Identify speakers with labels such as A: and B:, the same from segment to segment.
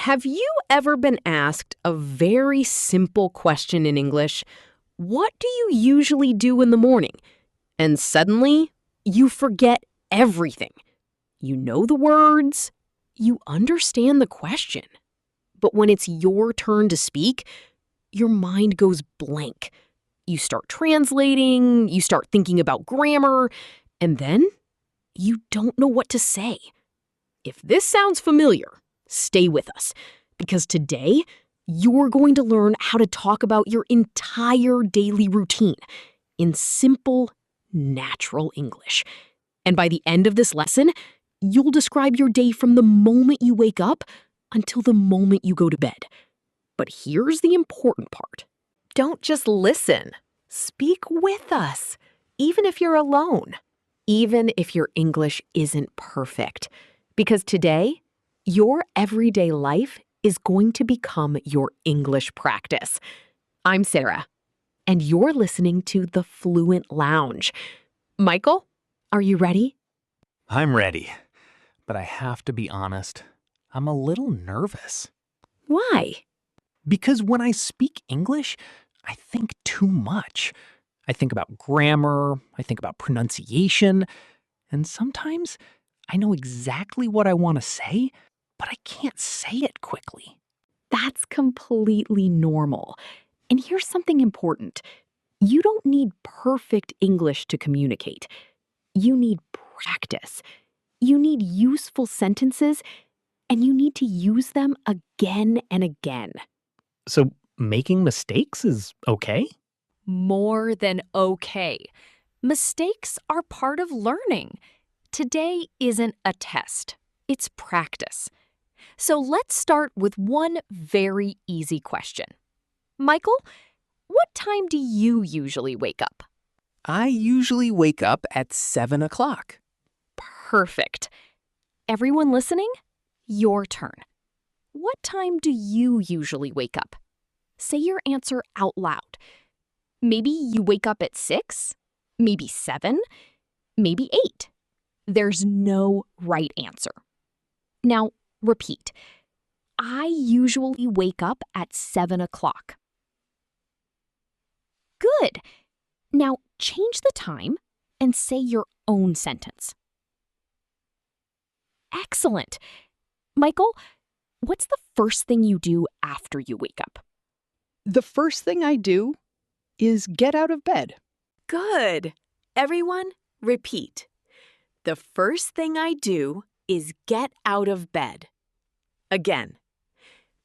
A: Have you ever been asked a very simple question in English? What do you usually do in the morning? And suddenly, you forget everything. You know the words, you understand the question. But when it's your turn to speak, your mind goes blank. You start translating, you start thinking about grammar, and then you don't know what to say. If this sounds familiar, stay with us, because today you're going to learn how to talk about your entire daily routine in simple, natural English. And by the end of this lesson, you'll describe your day from the moment you wake up until the moment you go to bed. But here's the important part. Don't just listen. Speak with us, even if you're alone, even if your English isn't perfect. Because today, your everyday life is going to become your English practice. I'm Sarah, and you're listening to the Fluent Lounge. Michael, are you ready?
B: I'm ready, but I have to be honest, I'm a little nervous.
A: Why?
B: Because when I speak English, I think too much. I think about grammar, I think about pronunciation, and sometimes I know exactly what I want to say, but I can't say it quickly.
A: That's completely normal. And here's something important. You don't need perfect English to communicate. You need practice. You need useful sentences, and you need to use them again and again.
B: So making mistakes is okay?
C: More than okay. Mistakes are part of learning. Today isn't a test. It's practice. So let's start with one very easy question. Michael, what time do you usually wake up?
B: I usually wake up at 7 o'clock.
C: Perfect. Everyone listening? Your turn. What time do you usually wake up? Say your answer out loud. Maybe you wake up at 6, maybe 7, maybe 8. There's no right answer. Now, repeat. I usually wake up at 7 o'clock. Good. Now, change the time and say your own sentence. Excellent. Michael, what's the first thing you do after you wake up?
D: The first thing I do is get out of bed.
A: Good. Everyone, repeat. The first thing I do is get out of bed. Again.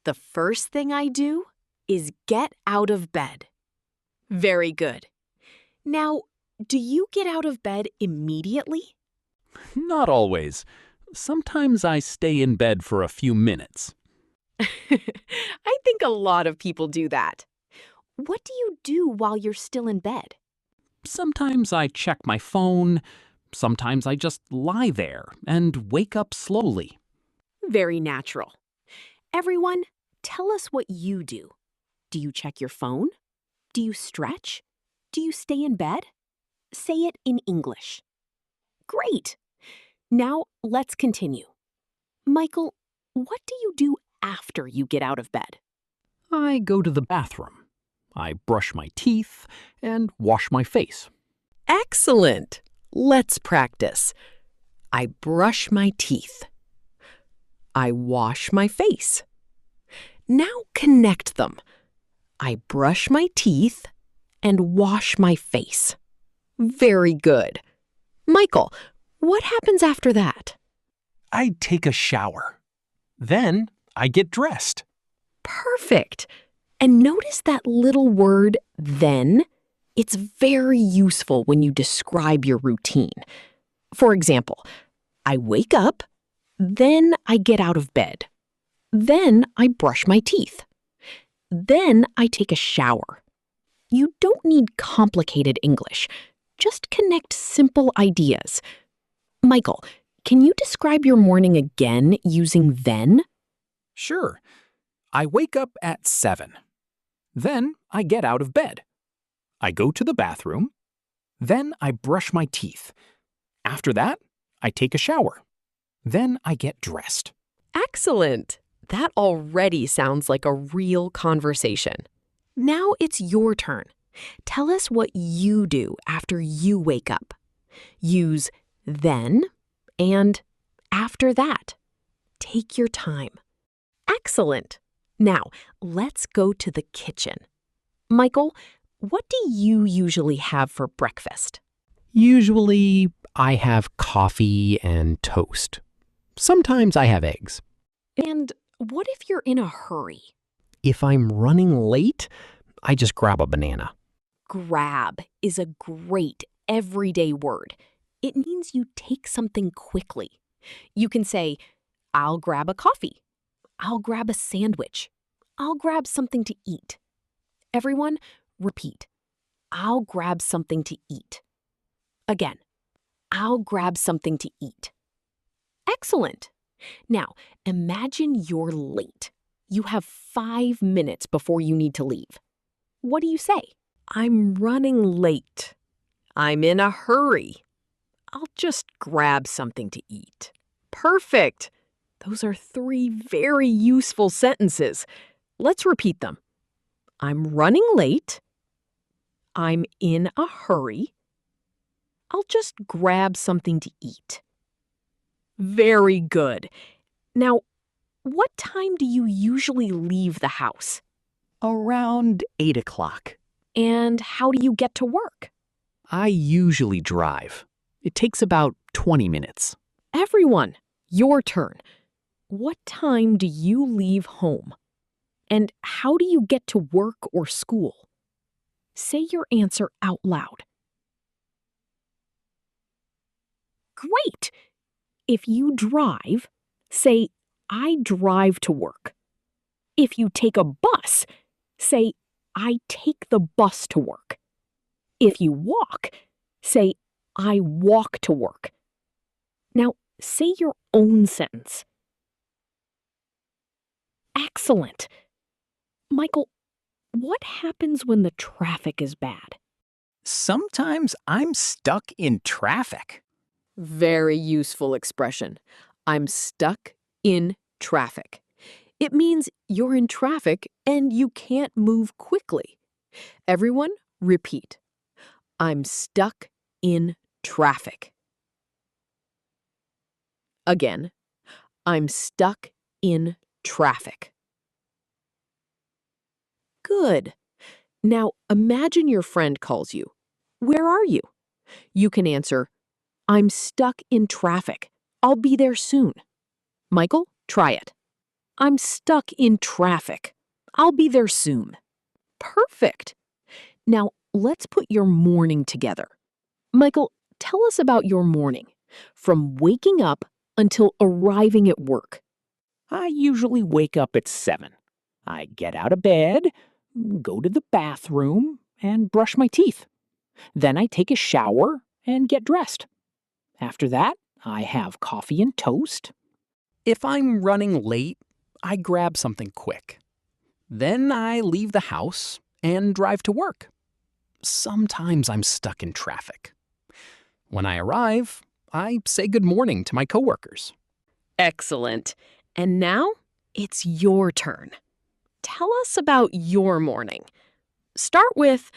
A: The first thing I do is get out of bed. Very good. Now, do you get out of bed immediately?
B: Not always. Sometimes I stay in bed for a few minutes.
A: I think a lot of people do that. What do you do while you're still in bed?
B: Sometimes I check my phone. Sometimes I just lie there and wake up slowly.
A: Very natural. Everyone, tell us what you do. Do you check your phone? Do you stretch? Do you stay in bed? Say it in English. Great. Now let's continue. Michael, what do you do after you get out of bed?
B: I go to the bathroom. I brush my teeth and wash my face.
A: Excellent. Let's practice. I brush my teeth. I wash my face. Now connect them. I brush my teeth and wash my face. Very good. Michael, what happens after that?
B: I take a shower. Then I get dressed.
A: Perfect. And notice that little word, then. It's very useful when you describe your routine. For example, I wake up, then I get out of bed. Then I brush my teeth. Then I take a shower. You don't need complicated English. Just connect simple ideas. Michael, can you describe your morning again using then?
B: Sure. I wake up at 7. Then I get out of bed. I go to the bathroom. Then I brush my teeth. After that, I take a shower. Then I get dressed.
A: Excellent. That already sounds like a real conversation. Now it's your turn. Tell us what you do after you wake up. Use then and after that. Take your time. Excellent. Now, let's go to the kitchen. Michael, what do you usually have for breakfast?
B: Usually, I have coffee and toast. Sometimes I have eggs.
A: And what if you're in a hurry?
B: If I'm running late, I just grab a banana.
A: Grab is a great everyday word. It means you take something quickly. You can say, I'll grab a coffee. I'll grab a sandwich. I'll grab something to eat. Everyone, repeat. I'll grab something to eat. Again, I'll grab something to eat. Excellent. Now, imagine you're late. You have 5 minutes before you need to leave. What do you say? I'm running late. I'm in a hurry. I'll just grab something to eat. Perfect. Those are 3 very useful sentences. Let's repeat them. I'm running late. I'm in a hurry. I'll just grab something to eat. Very good. Now, what time do you usually leave the house?
B: Around 8 o'clock.
A: And how do you get to work?
B: I usually drive. It takes about 20 minutes.
A: Everyone, your turn. What time do you leave home? And how do you get to work or school? Say your answer out loud. Great! If you drive, say, I drive to work. If you take a bus, say, I take the bus to work. If you walk, say, I walk to work. Now, say your own sentence. Excellent. Michael, what happens when the traffic is bad?
E: Sometimes I'm stuck in traffic.
A: Very useful expression. I'm stuck in traffic. It means you're in traffic and you can't move quickly. Everyone, repeat. I'm stuck in traffic. Again, I'm stuck in traffic. Good. Now imagine your friend calls you. Where are you? You can answer, I'm stuck in traffic. I'll be there soon. Michael, try it. I'm stuck in traffic. I'll be there soon. Perfect. Now, let's put your morning together. Michael, tell us about your morning, from waking up until arriving at work.
B: I usually wake up at 7. I get out of bed, go to the bathroom, and brush my teeth. Then I take a shower and get dressed. After that, I have coffee and toast. If I'm running late, I grab something quick. Then I leave the house and drive to work. Sometimes I'm stuck in traffic. When I arrive, I say good morning to my coworkers.
A: Excellent. And now it's your turn. Tell us about your morning. Start with,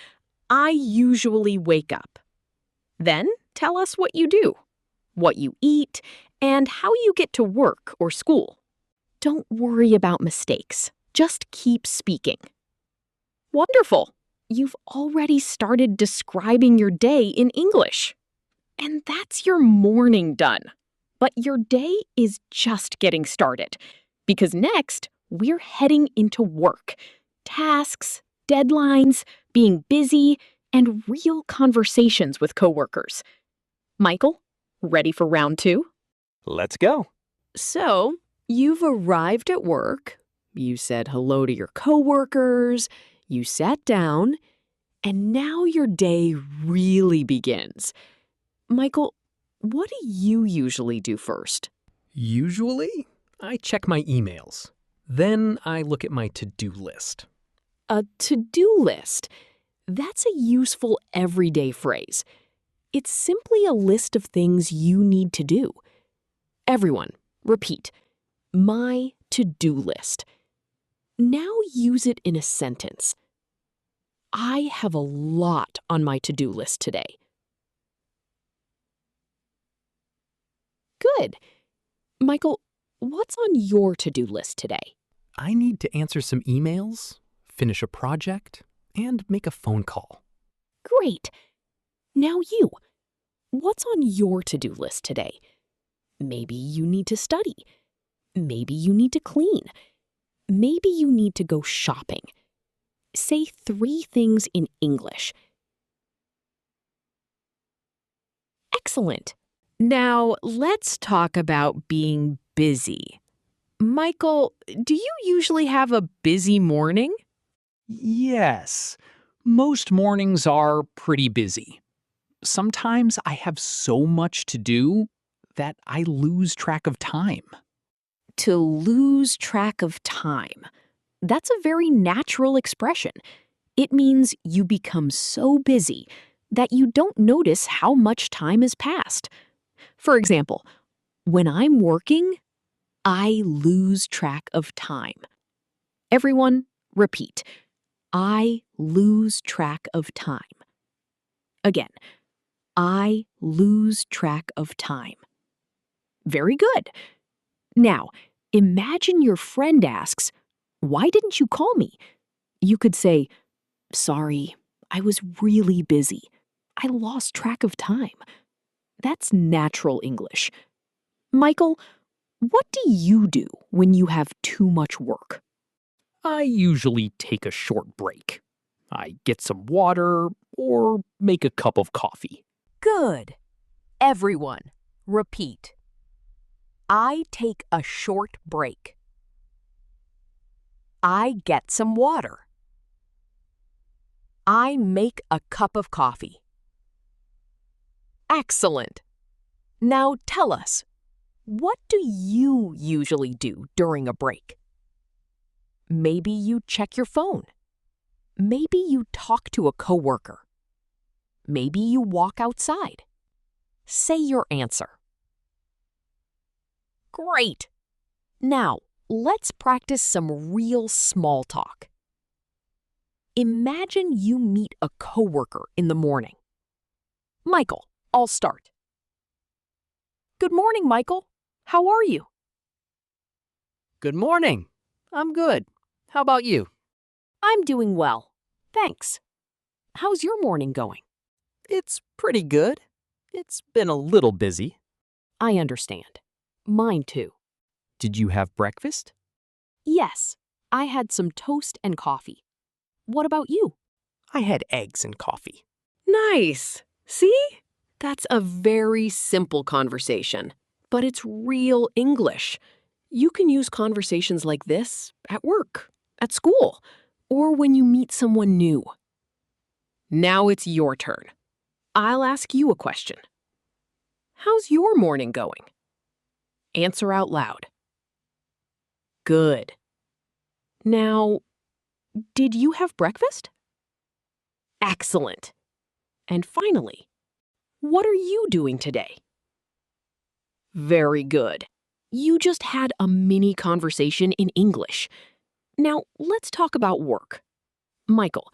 A: I usually wake up. Then tell us what you do, what you eat, and how you get to work or school. Don't worry about mistakes. Just keep speaking. Wonderful. You've already started describing your day in English. And that's your morning done. But your day is just getting started, because next we're heading into work. Tasks, deadlines, being busy, and real conversations with coworkers. Michael, ready for round 2?
E: Let's go.
A: So, you've arrived at work, you said hello to your coworkers, you sat down, and now your day really begins. Michael, what do you usually do first?
B: Usually, I check my emails. Then I look at my to-do list.
A: A to-do list. That's a useful everyday phrase. It's simply a list of things you need to do. Everyone, repeat. My to-do list. Now use it in a sentence. I have a lot on my to-do list today. Good. Michael, what's on your to-do list today?
B: I need to answer some emails, finish a project, and make a phone call.
A: Great. Now you. What's on your to-do list today? Maybe you need to study. Maybe you need to clean. Maybe you need to go shopping. Say 3 things in English. Excellent. Now, let's talk about being busy. Michael, do you usually have a busy morning?
B: Yes, most mornings are pretty busy. Sometimes I have so much to do that I lose track of time.
A: To lose track of time. That's a very natural expression. It means you become so busy that you don't notice how much time has passed. For example, when I'm working, I lose track of time. Everyone, repeat. I lose track of time. Again, I lose track of time. Very good. Now, imagine your friend asks, "Why didn't you call me?" You could say, "Sorry, I was really busy. I lost track of time." That's natural English. Michael, what do you do when you have too much work?
B: I usually take a short break. I get some water or make a cup of coffee.
A: Good. Everyone, repeat. I take a short break. I get some water. I make a cup of coffee. Excellent. Now tell us, what do you usually do during a break? Maybe you check your phone. Maybe you talk to a coworker. Maybe you walk outside. Say your answer. Great. Now, let's practice some real small talk. Imagine you meet a coworker in the morning. Michael, I'll start. Good morning, Michael. How are you?
E: Good morning. I'm good. How about you?
A: I'm doing well. Thanks. How's your morning going?
E: It's pretty good. It's been a little busy.
A: I understand. Mine too.
E: Did you have breakfast?
A: Yes, I had some toast and coffee. What about you?
E: I had eggs and coffee.
A: Nice. See? That's a very simple conversation, but it's real English. You can use conversations like this at work, at school, or when you meet someone new. Now it's your turn. I'll ask you a question. How's your morning going? Answer out loud. Good. Now, did you have breakfast? Excellent. And finally, what are you doing today? Very good. You just had a mini conversation in English. Now, let's talk about work. Michael,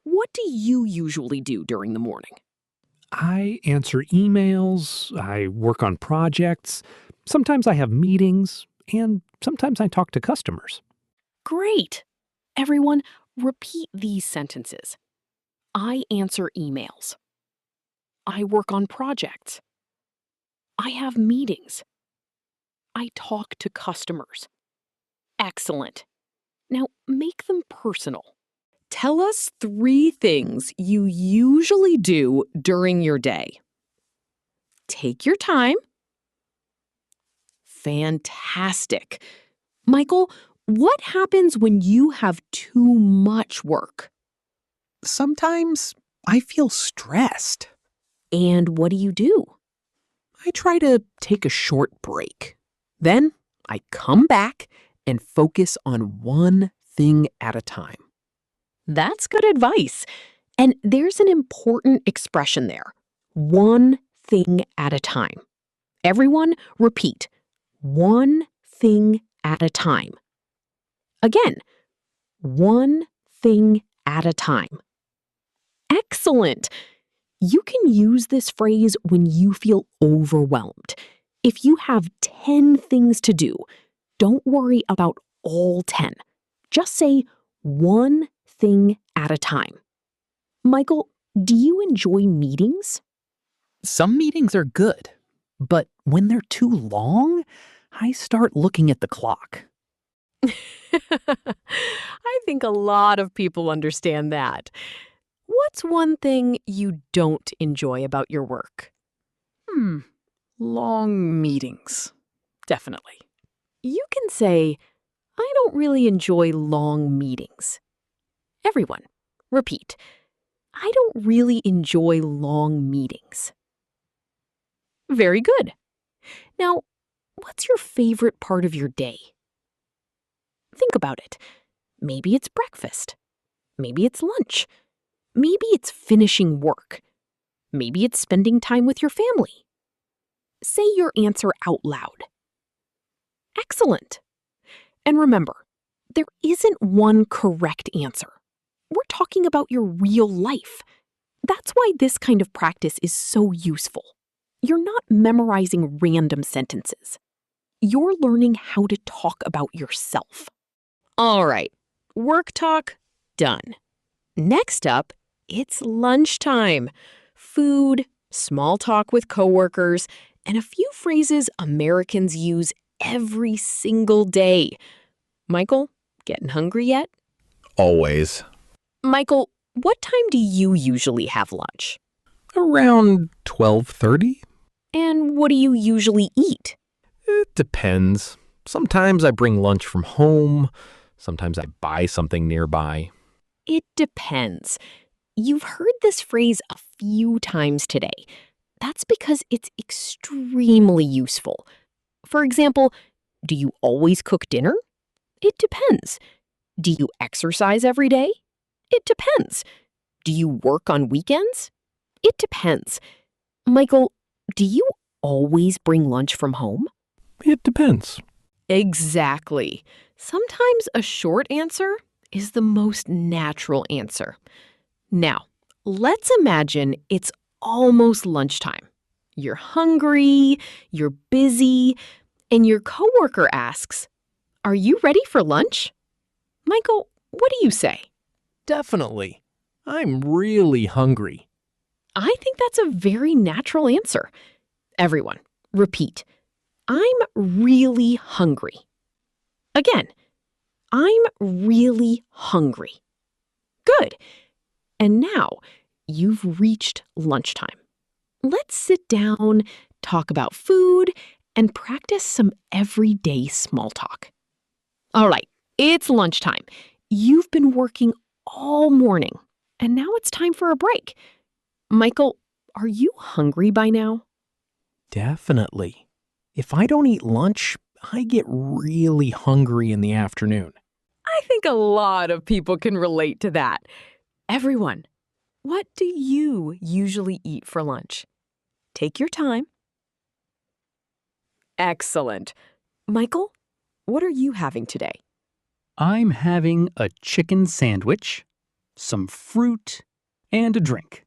A: what do you usually do during the morning?
B: I answer emails, I work on projects, sometimes I have meetings, and sometimes I talk to customers.
A: Great. Everyone, repeat these sentences. I answer emails. I work on projects. I have meetings. I talk to customers. Excellent. Now make them personal. Tell us 3 things you usually do during your day. Take your time. Fantastic. Michael, what happens when you have too much work?
E: Sometimes I feel stressed.
A: And what do you do?
E: I try to take a short break. Then I come back and focus on one thing at a time.
A: That's good advice. And there's an important expression there. One thing at a time. Everyone, repeat. One thing at a time. Again, one thing at a time. Excellent! You can use this phrase when you feel overwhelmed. If you have 10 things to do, don't worry about all 10. Just say one thing at a time. Michael, do you enjoy meetings?
B: Some meetings are good, but when they're too long, I start looking at the clock.
A: I think a lot of people understand that. What's one thing you don't enjoy about your work?
D: Long meetings. Definitely.
A: You can say, I don't really enjoy long meetings. Everyone, repeat. I don't really enjoy long meetings. Very good. Now, what's your favorite part of your day? Think about it. Maybe it's breakfast. Maybe it's lunch. Maybe it's finishing work. Maybe it's spending time with your family. Say your answer out loud. Excellent. And remember, there isn't one correct answer. We're talking about your real life. That's why this kind of practice is so useful. You're not memorizing random sentences. You're learning how to talk about yourself. All right, work talk done. Next up, it's lunchtime. Food, small talk with coworkers, and a few phrases Americans use every single day. Michael, getting hungry yet?
F: Always.
A: Michael, what time do you usually have lunch?
F: Around 12:30?
A: And what do you usually eat?
F: It depends. Sometimes I bring lunch from home. Sometimes I buy something nearby.
A: It depends. You've heard this phrase a few times today. That's because it's extremely useful. For example, do you always cook dinner? It depends. Do you exercise every day? It depends. Do you work on weekends? It depends. Michael, do you always bring lunch from home?
F: It depends.
A: Exactly. Sometimes a short answer is the most natural answer. Now, let's imagine it's almost lunchtime. You're hungry, you're busy, and your coworker asks, "Are you ready for lunch?" Michael, what do you say?
F: Definitely. I'm really hungry.
A: I think that's a very natural answer. Everyone, repeat. I'm really hungry. Again, I'm really hungry. Good. And now you've reached lunchtime. Let's sit down, talk about food, and practice some everyday small talk. All right, it's lunchtime. You've been working all morning, and now it's time for a break. Michael, are you hungry by now?
B: Definitely. If I don't eat lunch, I get really hungry in the afternoon.
A: I think a lot of people can relate to that. Everyone, what do you usually eat for lunch? Take your time. Excellent. Michael, what are you having today?
B: I'm having a chicken sandwich, some fruit, and a drink.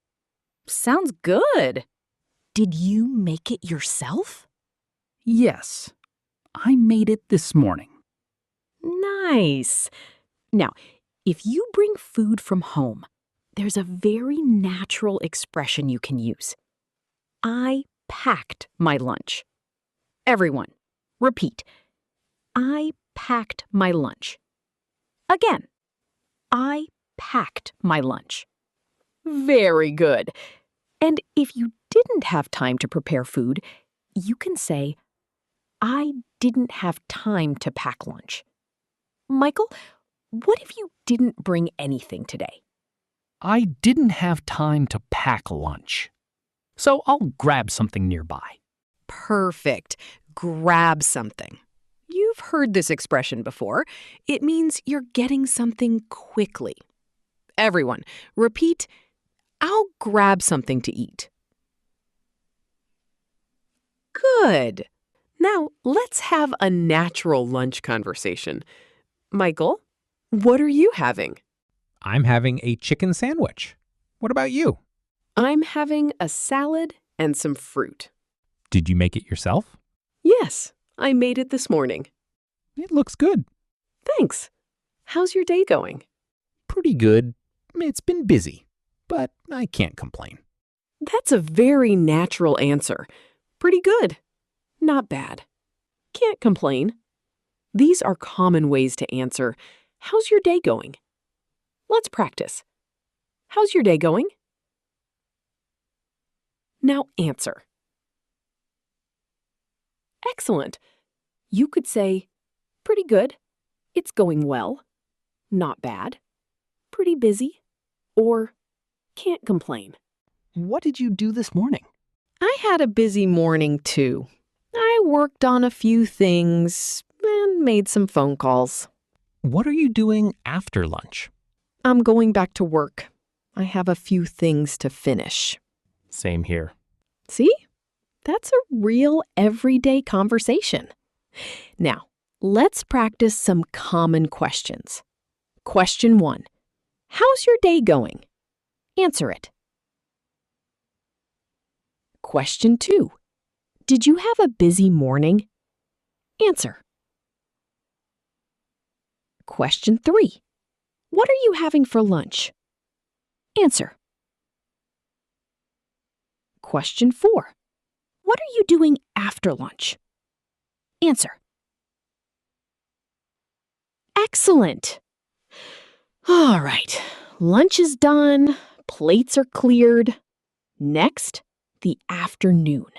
A: Sounds good. Did you make it yourself?
B: Yes, I made it this morning.
A: Nice. Now, if you bring food from home, there's a very natural expression you can use. I packed my lunch. Everyone, repeat. I packed my lunch. Again, I packed my lunch. Very good. And if you didn't have time to prepare food, you can say, I didn't have time to pack lunch. Michael, what if you didn't bring anything today?
B: I didn't have time to pack lunch, so I'll grab something nearby.
A: Perfect. Grab something. You've heard this expression before. It means you're getting something quickly. Everyone, repeat, I'll grab something to eat. Good. Now, let's have a natural lunch conversation. Michael, What are you having?
B: I'm having a chicken sandwich. What about you?
A: I'm having a salad and some fruit.
B: Did you make it yourself?
A: Yes, I made it this morning.
B: It looks good.
A: Thanks. How's your day going?
B: Pretty good. It's been busy, but I can't complain.
A: That's a very natural answer. Pretty good. Not bad. Can't complain. These are common ways to answer, "How's your day going?" Let's practice. How's your day going? Now answer. Excellent. You could say, "Pretty good. It's going well. Not bad. Pretty busy." Or, "Can't complain."
E: What did you do this morning?
A: I had a busy morning too. I worked on a few things and made some phone calls.
B: What are you doing after lunch?
A: I'm going back to work. I have a few things to finish.
B: Same here.
A: See? That's a real everyday conversation. Now, let's practice some common questions. Question 1. How's your day going? Answer it. Question 2. Did you have a busy morning? Answer. Question 3. What are you having for lunch? Answer. Question 4. What are you doing after lunch? Answer. Excellent. All right, lunch is done, plates are cleared. Next, the afternoon.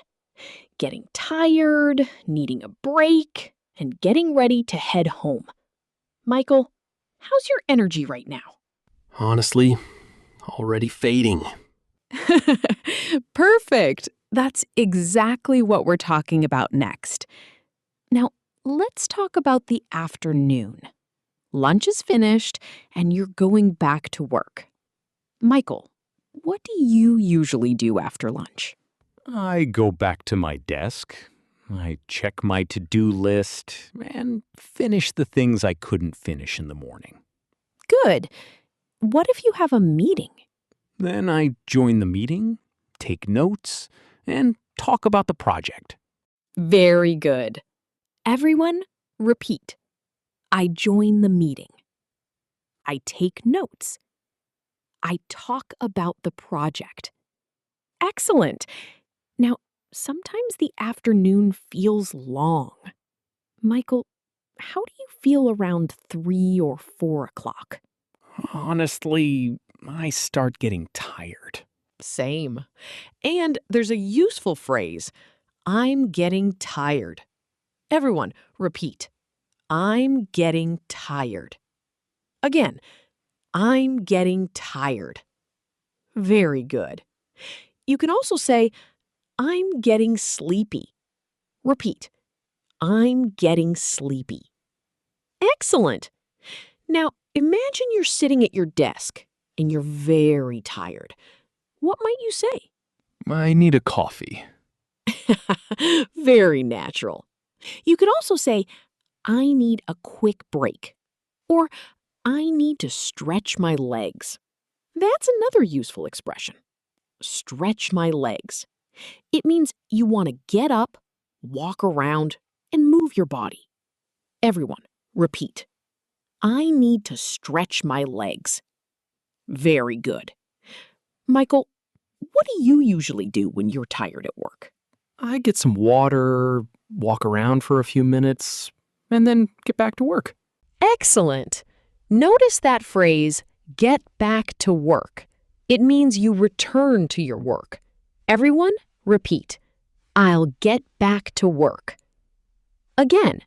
A: Getting tired, needing a break, and getting ready to head home. Michael, how's your energy right now?
F: Honestly, already fading.
A: Perfect. That's exactly what we're talking about next. Now, let's talk about the afternoon. Lunch is finished and you're going back to work. Michael, what do you usually do after lunch?
G: I go back to my desk. I check my to-do list and finish the things I couldn't finish in the morning.
A: Good. What if you have a meeting?
G: Then I join the meeting, take notes, and talk about the project.
A: Very good. Everyone, repeat. I join the meeting. I take notes. I talk about the project. Excellent. Now, sometimes the afternoon feels long. Michael, how do you feel around 3 or 4 o'clock?
G: Honestly, I start getting tired.
A: Same. And there's a useful phrase, I'm getting tired. Everyone, repeat. I'm getting tired. Again, I'm getting tired. Very good. You can also say, I'm getting sleepy. Repeat. I'm getting sleepy. Excellent. Now, imagine you're sitting at your desk and you're very tired. What might you say?
G: I need a coffee.
A: Very natural. You could also say, I need a quick break. Or, I need to stretch my legs. That's another useful expression. Stretch my legs. It means you want to get up, walk around, and move your body. Everyone, repeat. I need to stretch my legs. Very good. Michael, what do you usually do when you're tired at work?
E: I get some water, walk around for a few minutes, and then get back to work.
A: Excellent. Notice that phrase, get back to work. It means you return to your work. Everyone, repeat. I'll get back to work. Again,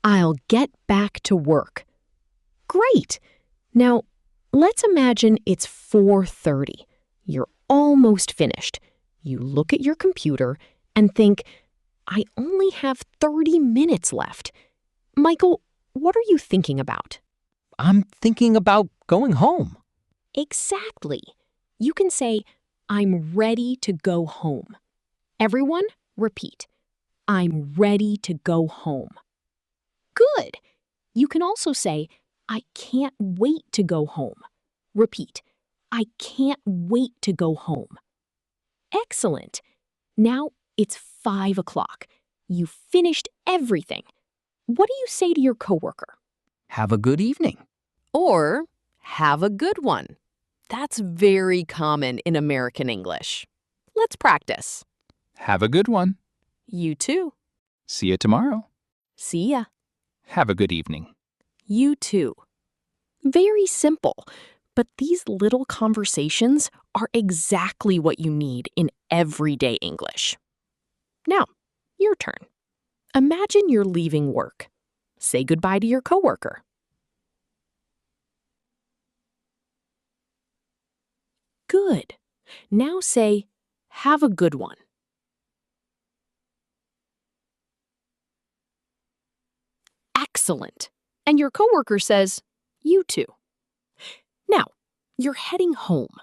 A: I'll get back to work. Great. Now, let's imagine it's 4:30. You're almost finished. You look at your computer and think, I only have 30 minutes left. Michael, what are you thinking about?
B: I'm thinking about going home.
A: Exactly. You can say, I'm ready to go home. Everyone, repeat. I'm ready to go home. Good. You can also say,
C: I can't wait to go home. Repeat. I can't wait to go home. Excellent. Now it's 5 o'clock. You finished everything. What do you say to your coworker?
B: Have a good evening.
A: Or, have a good one. That's very common in American English. Let's practice.
H: Have a good one.
A: You too.
H: See you tomorrow.
A: See ya.
H: Have a good evening.
A: You too.
C: Very simple, but these little conversations are exactly what you need in everyday English. Now, your turn. Imagine you're leaving work. Say goodbye to your coworker. Good. Now say, have a good one. Excellent. And your coworker says, you too. Now, you're heading home.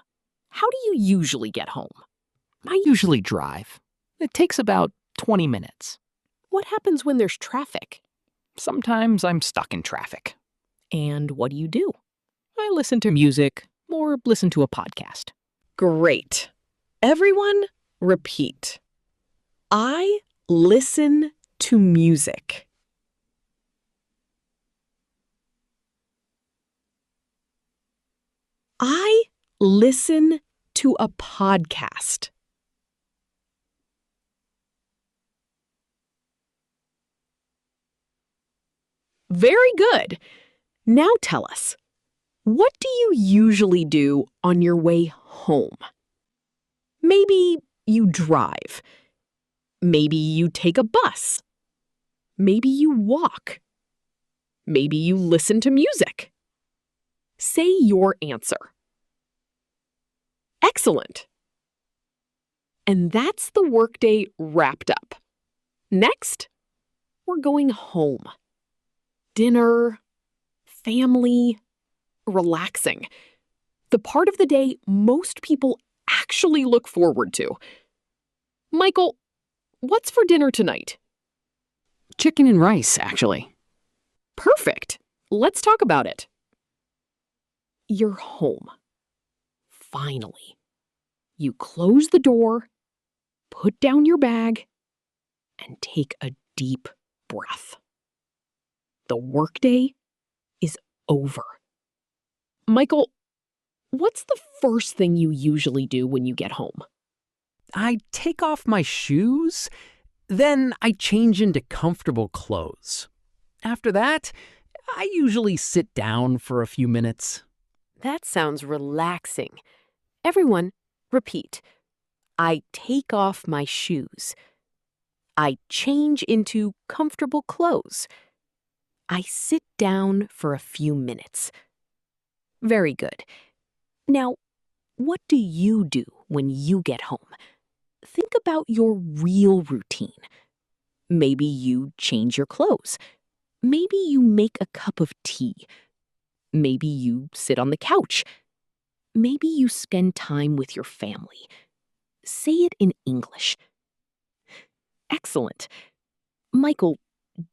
C: How do you usually get home?
B: I usually drive. It takes about 20 minutes.
C: What happens when there's traffic?
B: Sometimes I'm stuck in traffic.
C: And what do you do?
B: I listen to music or listen to a podcast.
A: Great. Everyone, repeat. I listen to music. I listen to a podcast. Very good. Now tell us, what do you usually do on your way home? Maybe you drive. Maybe you take a bus. Maybe you walk. Maybe you listen to music. Say your answer. Excellent. And that's the workday wrapped up. Next, we're going home. Dinner, family, relaxing. The part of the day most people actually look forward to. Michael, what's for dinner tonight?
B: Chicken and rice, actually.
A: Perfect. Let's talk about it. You're home. Finally. You close the door, put down your bag, and take a deep breath. The workday is over. Michael, what's the first thing you usually do when you get home?
E: I take off my shoes, then I change into comfortable clothes. After that, I usually sit down for a few minutes.
A: That sounds relaxing. Everyone, repeat. I take off my shoes. I change into comfortable clothes. I sit down for a few minutes. Very good. Now, what do you do when you get home? Think about your real routine. Maybe you change your clothes. Maybe you make a cup of tea. Maybe you sit on the couch. Maybe you spend time with your family. Say it in English. Excellent. Michael,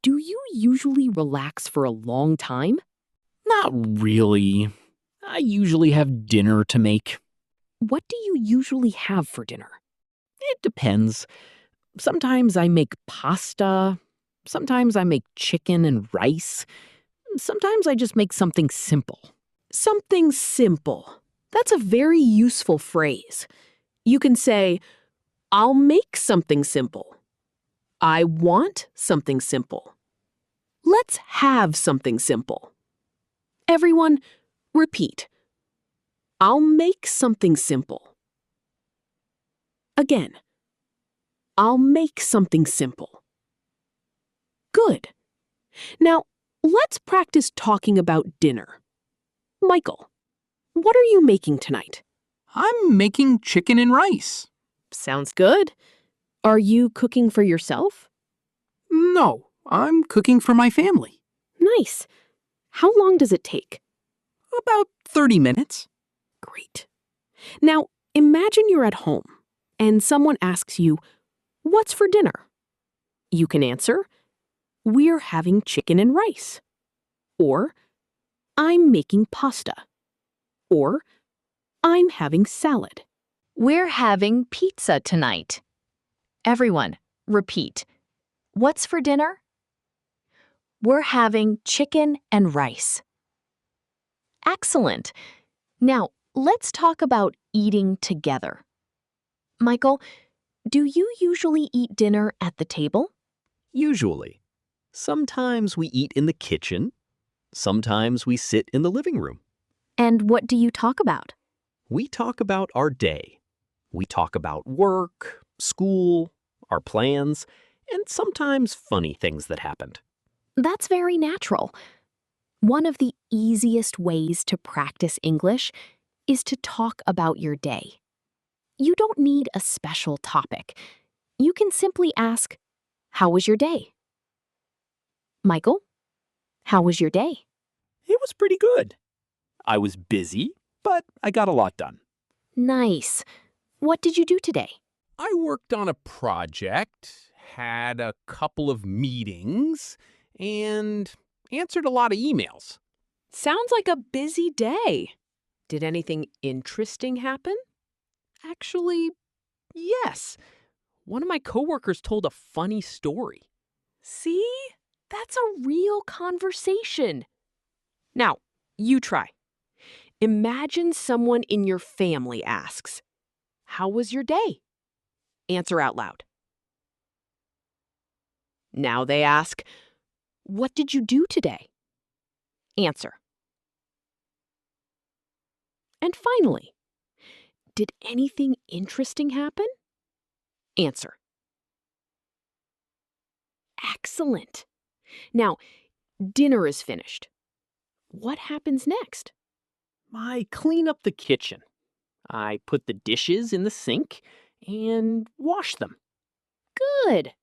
A: do you usually relax for a long time?
B: Not really. I usually have dinner to make.
A: What do you usually have for dinner?
B: It depends.
E: Sometimes I make pasta. Sometimes I make chicken and rice. Sometimes I just make something simple.
A: Something simple. That's a very useful phrase. You can say, I'll make something simple. I want something simple. Let's have something simple. Everyone, repeat. I'll make something simple. Again. I'll make something simple. Good. Now, let's practice talking about dinner. Michael, what are you making tonight?
B: I'm making chicken and rice.
A: Sounds good. Are you cooking for yourself?
B: No, I'm cooking for my family.
A: Nice. How long does it take?
B: About 30 minutes.
A: Great. Now, imagine you're at home and someone asks you, what's for dinner? You can answer, we're having chicken and rice. Or, I'm making pasta. Or, I'm having salad.
C: We're having pizza tonight. Everyone, repeat. What's for dinner? We're having chicken and rice. Excellent. Now, let's talk about eating together. Michael, do you usually eat dinner at the table?
I: Usually. Sometimes we eat in the kitchen. Sometimes we sit in the living room.
C: And what do you talk about?
I: We talk about our day. We talk about work, school, our plans, and sometimes funny things that happened.
C: That's very natural. One of the easiest ways to practice English is to talk about your day. You don't need a special topic. You can simply ask, "How was your day?" Michael, how was your day?
G: It was pretty good. I was busy, but I got a lot done.
C: Nice. What did you do today?
E: I worked on a project, had a couple of meetings, and answered a lot of emails.
A: Sounds like a busy day. Did anything interesting happen?
E: Actually, yes. One of my coworkers told a funny story.
A: See? That's a real conversation. Now, you try. Imagine someone in your family asks, "How was your day?" Answer out loud. Now they ask, "What did you do today?" Answer. And finally, did anything interesting happen? Answer. Excellent. Now, dinner is finished. What happens next?
B: I clean up the kitchen. I put the dishes in the sink and wash them.
A: Good.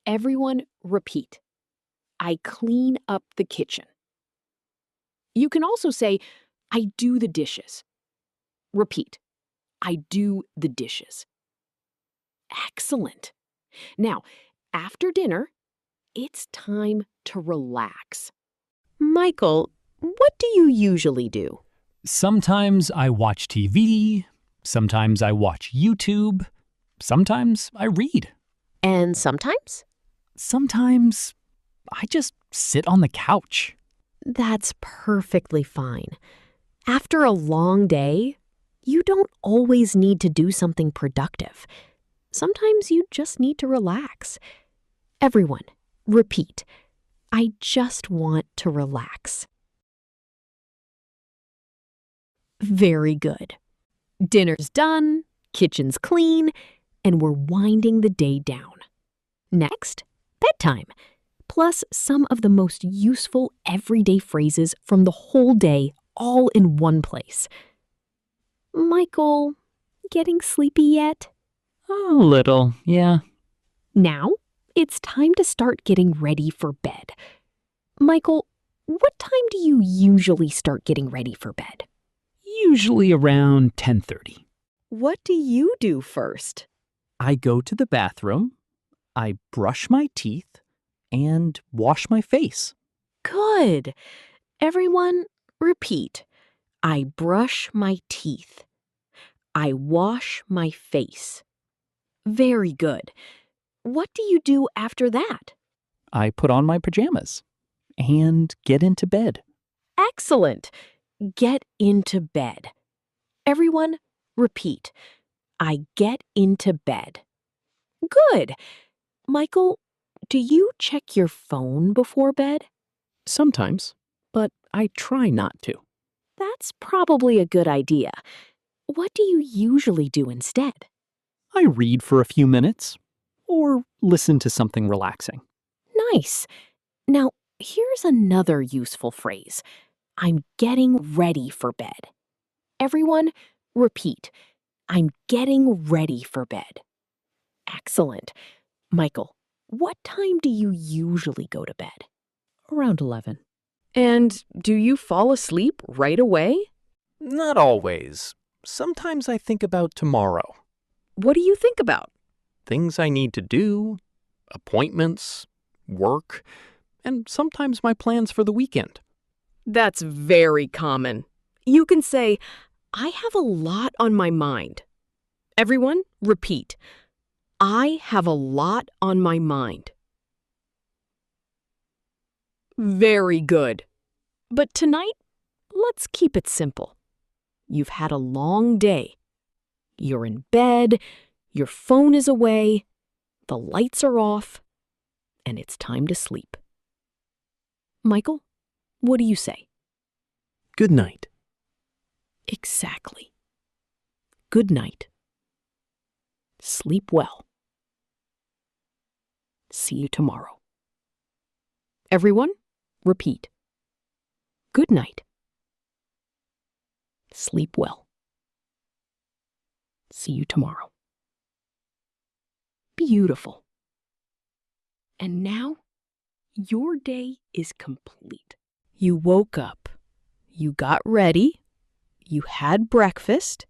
A: Everyone repeat. I clean up the kitchen. You can also say, I do the dishes. Repeat. I do the dishes. Excellent. Now, after dinner, it's time to relax. Michael, what do you usually do?
B: Sometimes I watch TV. Sometimes I watch YouTube. Sometimes I read.
A: And sometimes?
B: Sometimes I just sit on the couch.
A: That's perfectly fine. After a long day, you don't always need to do something productive. Sometimes you just need to relax. Everyone, repeat. I just want to relax. Very good. Dinner's done, kitchen's clean, and we're winding the day down. Next, bedtime, plus some of the most useful everyday phrases from the whole day all in one place. Michael, getting sleepy yet?
B: A little, yeah.
A: Now, it's time to start getting ready for bed. Michael, what time do you usually start getting ready for bed?
B: Usually around 10:30.
A: What do you do first?
B: I go to the bathroom, I brush my teeth, and wash my face.
A: Good. Everyone, repeat. I brush my teeth. I wash my face. Very good. What do you do after that?
B: I put on my pajamas and get into bed.
A: Excellent. Get into bed. Everyone, repeat. I get into bed. Good. Michael, do you check your phone before bed?
B: Sometimes, but I try not to.
A: That's probably a good idea. What do you usually do instead?
B: I read for a few minutes or listen to something relaxing.
A: Nice. Now, here's another useful phrase. I'm getting ready for bed. Everyone, repeat. I'm getting ready for bed. Excellent. Michael, what time do you usually go to bed?
B: Around 11.
A: And do you fall asleep right away?
F: Not always. Sometimes I think about tomorrow.
A: What do you think about?
F: Things I need to do, appointments, work, and sometimes my plans for the weekend.
A: That's very common. You can say, I have a lot on my mind. Everyone, repeat. I have a lot on my mind. Very good. But tonight, let's keep it simple. You've had a long day. You're in bed, your phone is away, the lights are off, and it's time to sleep. Michael, what do you say?
E: Good night.
A: Exactly. Good night. Sleep well. See you tomorrow. Everyone, repeat. Good night. Sleep well. See you tomorrow. Beautiful. And now, your day is complete. You woke up. You got ready. You had breakfast.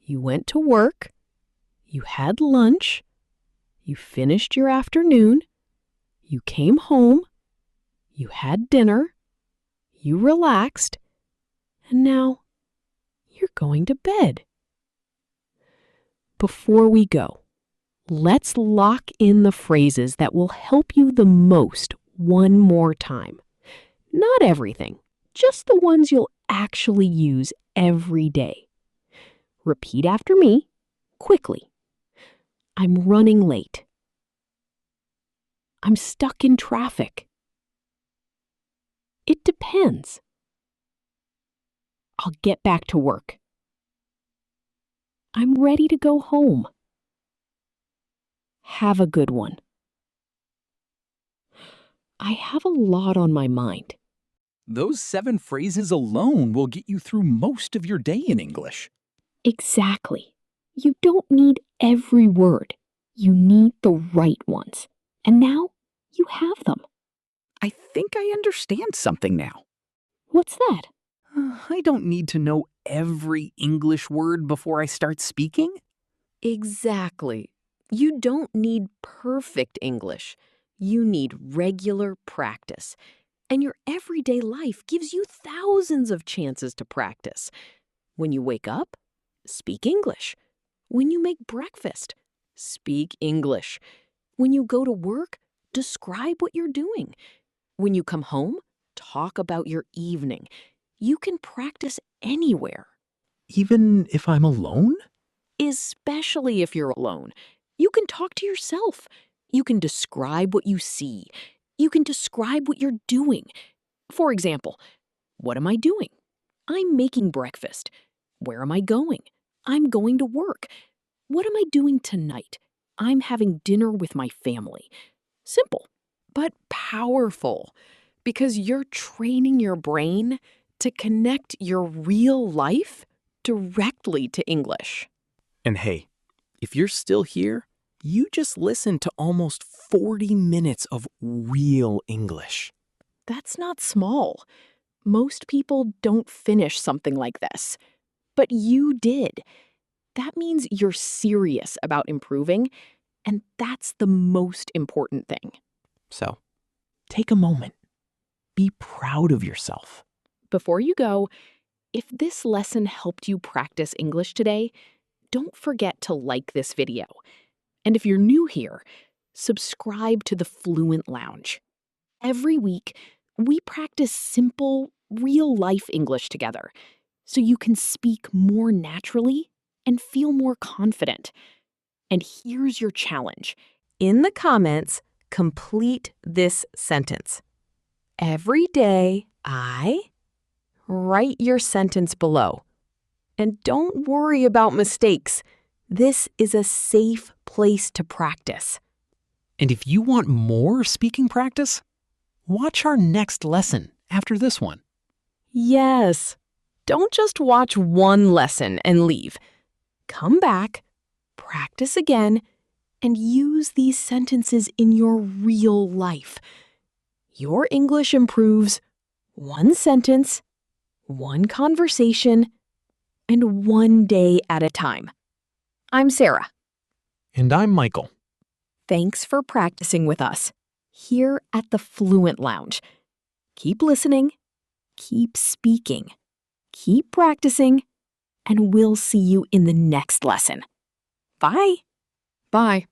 A: You went to work. You had lunch. You finished your afternoon. You came home. You had dinner. You relaxed. And now you're going to bed. Before we go, let's lock in the phrases that will help you the most one more time. Not everything, just the ones you'll actually use every day. Repeat after me, quickly. I'm running late. I'm stuck in traffic. It depends. I'll get back to work. I'm ready to go home. Have a good one. I have a lot on my mind.
H: Those 7 phrases alone will get you through most of your day in English.
C: Exactly. You don't need every word. You need the right ones. And now you have them.
B: I think I understand something now.
C: What's that?
B: I don't need to know every English word before I start speaking.
A: Exactly. You don't need perfect English. You need regular practice. And your everyday life gives you thousands of chances to practice. When you wake up, speak English. When you make breakfast, speak English. When you go to work, describe what you're doing. When you come home, talk about your evening. You can practice anywhere.
F: Even if I'm alone?
A: Especially if you're alone. You can talk to yourself. You can describe what you see. You can describe what you're doing. For example, what am I doing? I'm making breakfast. Where am I going? I'm going to work. What am I doing tonight? I'm having dinner with my family. Simple, but powerful, because you're training your brain to connect your real life directly to English.
E: And hey, if you're still here, you just listened to almost 40 minutes of real English.
A: That's not small. Most people don't finish something like this. But you did. That means you're serious about improving, and that's the most important thing.
E: So, take a moment. Be proud of yourself.
A: Before you go, if this lesson helped you practice English today, don't forget to like this video. And if you're new here, subscribe to the Fluent Lounge. Every week, we practice simple, real-life English together so you can speak more naturally and feel more confident. And here's your challenge. In the comments, complete this sentence. Every day, I... Write your sentence below. And don't worry about mistakes. This is a safe place to practice.
E: And if you want more speaking practice, watch our next lesson after this one.
A: Yes. Don't just watch one lesson and leave. Come back, practice again, and use these sentences in your real life. Your English improves one sentence, one conversation, and one day at a time. I'm Sarah.
F: And I'm Michael.
A: Thanks for practicing with us here at the Fluent Lounge. Keep listening keep speaking, keep practicing, and we'll see you in the next lesson. Bye.
D: Bye.